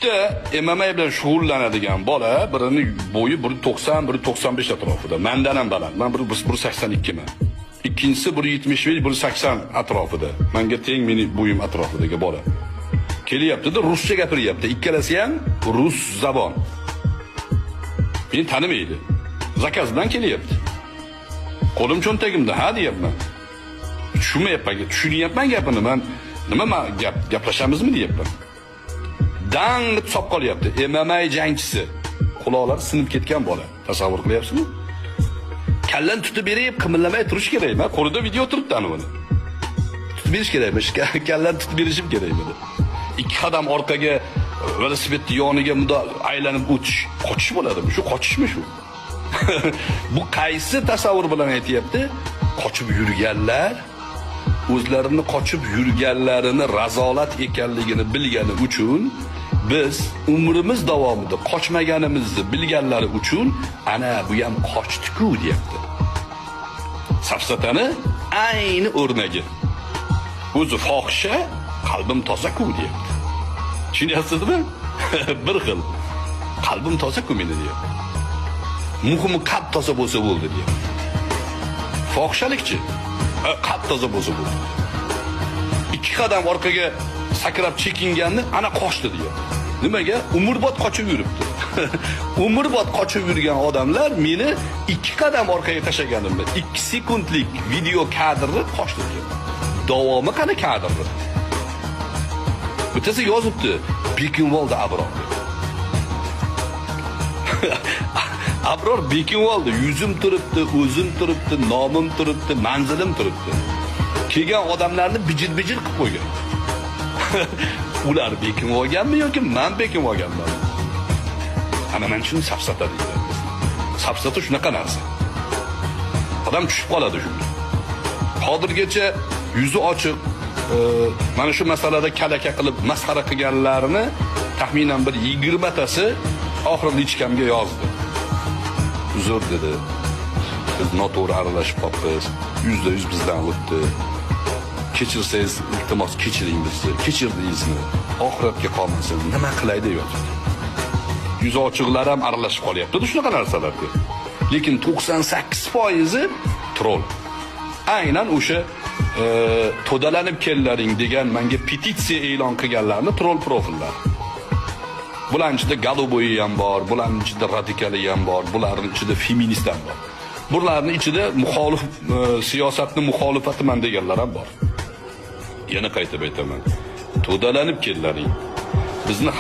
ikkita MMA bilan shug'ullanadigan bola, birini bo'yi 1.90, 1.95 atrofida. Mendan ham baland. Men 1.82 man. Ikkinchisi 1.71, 1.80 atrofida. Menga teng meni bo'yim atrofidagi bola. Kelyapti-da, ruscha gapiryapti. Ikkalasi ham rus zabon. Meni tanimaydi. Zakaz bilan kelyapti. Qo'lim cho'ntagimda, ha deyapman. Tushunyapman gapini. Men nima gaplashamizmi deyapman. Dang deb sop qolyapti. MMA jangchisi. Quloqlari sinib ketgan bola. Tasavvur qilyapsizmi? Kallan tutib berib, qimillamay turish kerakmi? Qo'lida video turibdi ana buni. Tutib berish kerakmi? Kallan tutib berishim kerakmi? Ikki qadam orqaga velosipedni yoniga mundoq aylanib o'tish, qochish bo'ladimi? Shu qochishmi shu? Bu qaysi tasavvur bilan aytayapti? Qochib yurganlar o'zlarini qochib yurganlarini razolat ekanligini bilgani uchun biz umrimiz davomida qochmaganimizni bilganlari uchun ana bu ham qochdi-ku deyapti. Safsatani ayni o'rnagi. O'zi fohisha, qalbim toza-ku deyapti. Tushunyapsizmi? Bir xil. Qalbim toza-ku meni deyapti. Muhimi qalb toza bo'lsa bo'ldi deyapti. Fohishalikchi qalb toza bo'lsa bo'ldi. Ikki qadam orqaga sakrab chekinganni ana qochdi deyapti. Nimaga? Umrbod qochib yuribdi. Umrbod qochib yurgan odamlar meni ikki qadam orqaga tashlaganimda 2 sekundlik video kadrni qochdi deyapti. Davomi qani kadrni? Bittasi yozibdi, Bekinvoldi Abror. Abror Bekinvoldi, yuzim turibdi, o'zim turibdi, nomim turibdi, manzilim turibdi. Kelgan odamlarni bijil-bijil qilib qo'ygan. Ular bekim olganmi yoki men bekim olganman? Ana men shuni safsata deydi. Safsata shunaqa narsa. Odam tushib qoladi shunga. Hozirgacha yuzi ochiq, mana shu masalada kalaka qilib masxara qilganlarini taxminan bir 20 tasi oxirida ichkamga yozdi. Uzr dedi. Biz noto'g'ri aralashib qolibmiz. %100 bizdan o'tdi. Kechirsangiz, iltimos kechiring bizni. Kechirdingizmi? Oxiratga qolmasin. Nima qilay deb yotibdi. Yuzi ochiqlar ham aralashib qolyapti shunaqa narsalarga. Lekin 98% troll. Aynan o'sha to'dalanib kellaring degan menga petitsiya e'lon qilganlarni troll profillar. Bularning ichida Galoboyi ham bor, bularning ichida radikali ham bor, bularning ichida feminist ham bor. Bularning ichida muxolif siyosatni muxolifatiman deganlar ham bor. Yana qaytib aytaman. To'dalanib kellaring. Bizni